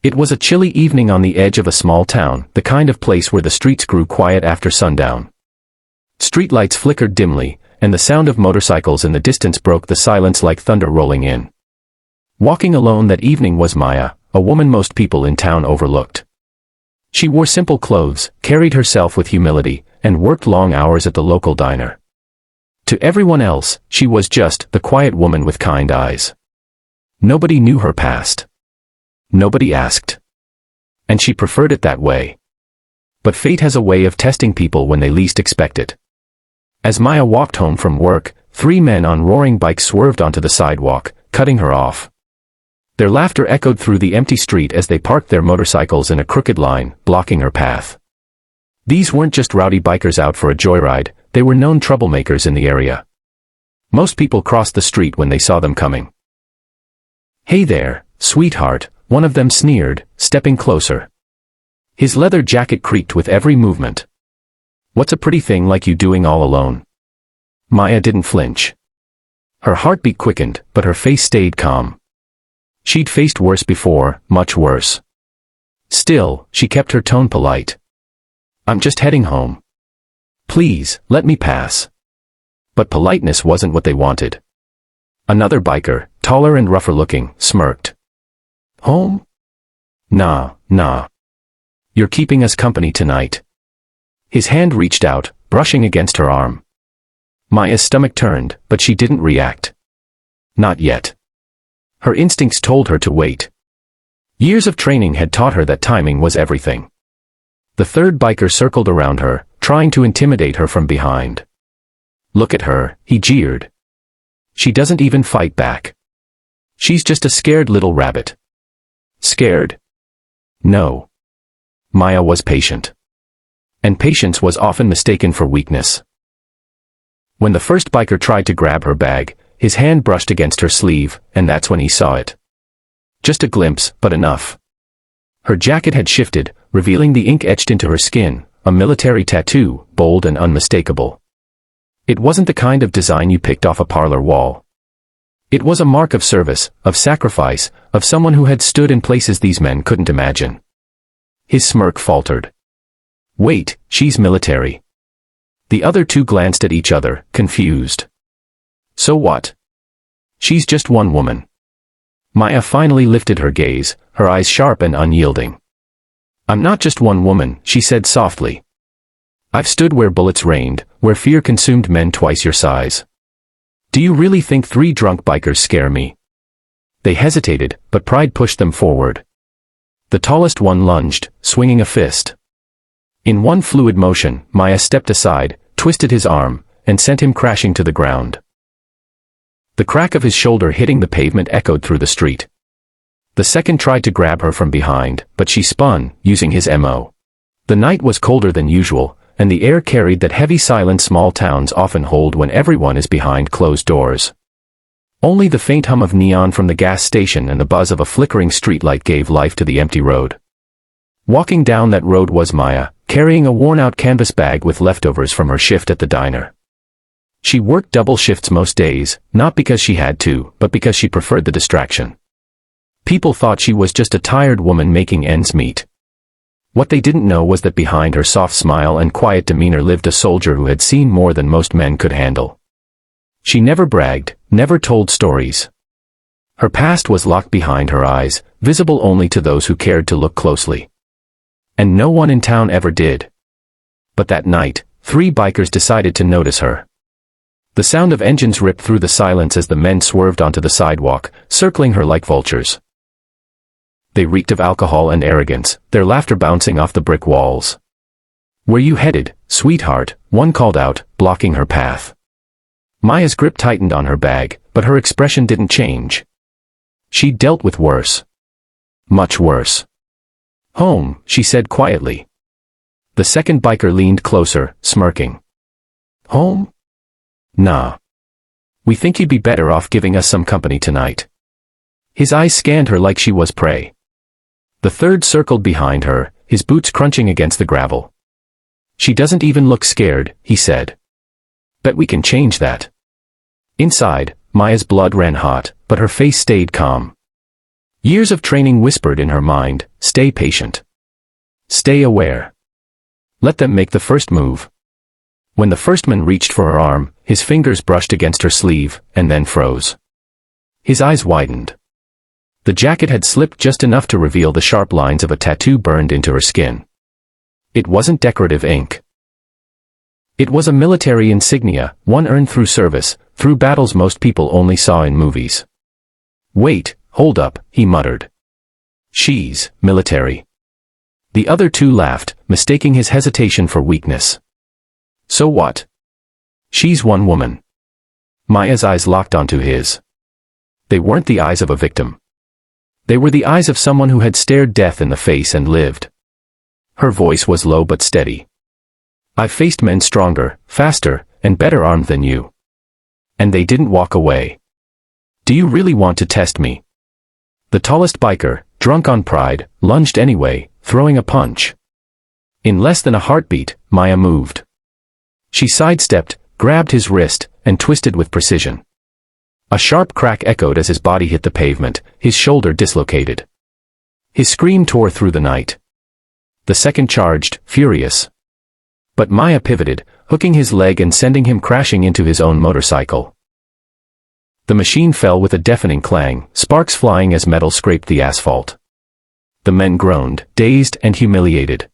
It was a chilly evening on the edge of a small town, the kind of place where the streets grew quiet after sundown. Streetlights flickered dimly, and the sound of motorcycles in the distance broke the silence like thunder rolling in. Walking alone that evening was Maya, a woman most people in town overlooked. She wore simple clothes, carried herself with humility, and worked long hours at the local diner. To everyone else, she was just the quiet woman with kind eyes. Nobody knew her past. Nobody asked. And she preferred it that way. But fate has a way of testing people when they least expect it. As Maya walked home from work, 3 men on roaring bikes swerved onto the sidewalk, cutting her off. Their laughter echoed through the empty street as they parked their motorcycles in a crooked line, blocking her path. These weren't just rowdy bikers out for a joyride, they were known troublemakers in the area. Most people crossed the street when they saw them coming. "Hey there, sweetheart," one of them sneered, stepping closer. His leather jacket creaked with every movement. "What's a pretty thing like you doing all alone?" Maya didn't flinch. Her heartbeat quickened, but her face stayed calm. She'd faced worse before, much worse. Still, she kept her tone polite. "I'm just heading home. Please, let me pass." But politeness wasn't what they wanted. Another biker, taller and rougher looking, smirked. "Home? Nah. You're keeping us company tonight." His hand reached out, brushing against her arm. Maya's stomach turned, but she didn't react. Not yet. Her instincts told her to wait. Years of training had taught her that timing was everything. The third biker circled around her, trying to intimidate her from behind. "Look at her," he jeered. "She doesn't even fight back. She's just a scared little rabbit." Scared? No. Maya was patient. And patience was often mistaken for weakness. When the first biker tried to grab her bag, his hand brushed against her sleeve, and that's when he saw it. Just a glimpse, but enough. Her jacket had shifted, revealing the ink etched into her skin, a military tattoo, bold and unmistakable. It wasn't the kind of design you picked off a parlor wall. It was a mark of service, of sacrifice, of someone who had stood in places these men couldn't imagine. His smirk faltered. "Wait, she's military." The other 2 glanced at each other, confused. "So what? She's just one woman." Maya finally lifted her gaze, her eyes sharp and unyielding. "I'm not just one woman," she said softly. "I've stood where bullets rained, where fear consumed men twice your size. Do you really think 3 drunk bikers scare me?" They hesitated, but pride pushed them forward. The tallest one lunged, swinging a fist. In one fluid motion, Maya stepped aside, twisted his arm, and sent him crashing to the ground. The crack of his shoulder hitting the pavement echoed through the street. The second tried to grab her from behind, but she spun, using his MO. The night was colder than usual, and the air carried that heavy silence small towns often hold when everyone is behind closed doors. Only the faint hum of neon from the gas station and the buzz of a flickering streetlight gave life to the empty road. Walking down that road was Maya, carrying a worn-out canvas bag with leftovers from her shift at the diner. She worked double shifts most days, not because she had to, but because she preferred the distraction. People thought she was just a tired woman making ends meet. What they didn't know was that behind her soft smile and quiet demeanor lived a soldier who had seen more than most men could handle. She never bragged, never told stories. Her past was locked behind her eyes, visible only to those who cared to look closely. And no one in town ever did. But that night, 3 bikers decided to notice her. The sound of engines ripped through the silence as the men swerved onto the sidewalk, circling her like vultures. They reeked of alcohol and arrogance, their laughter bouncing off the brick walls. "Where you headed, sweetheart?" one called out, blocking her path. Maya's grip tightened on her bag, but her expression didn't change. She'd dealt with worse. Much worse. "Home," she said quietly. The second biker leaned closer, smirking. "Home? Nah. We think you'd be better off giving us some company tonight." His eyes scanned her like she was prey. The third circled behind her, his boots crunching against the gravel. "She doesn't even look scared," he said. "Bet we can change that." Inside, Maya's blood ran hot, but her face stayed calm. Years of training whispered in her mind, stay patient. Stay aware. Let them make the first move. When the first man reached for her arm, his fingers brushed against her sleeve, and then froze. His eyes widened. The jacket had slipped just enough to reveal the sharp lines of a tattoo burned into her skin. It wasn't decorative ink. It was a military insignia, one earned through service, through battles most people only saw in movies. Wait, hold up, he muttered. She's military. The other two laughed, mistaking his hesitation for weakness. So what? She's one woman. Maya's eyes locked onto his. They weren't the eyes of a victim. They were the eyes of someone who had stared death in the face and lived. Her voice was low but steady. I've faced men stronger, faster, and better armed than you. And they didn't walk away. Do you really want to test me? The tallest biker, drunk on pride, lunged anyway, throwing a punch. In less than a heartbeat, Maya moved. She sidestepped, grabbed his wrist, and twisted with precision. A sharp crack echoed as his body hit the pavement, his shoulder dislocated. His scream tore through the night. The second charged, furious. But Maya pivoted, hooking his leg and sending him crashing into his own motorcycle. The machine fell with a deafening clang, sparks flying as metal scraped the asphalt. The men groaned, dazed and humiliated.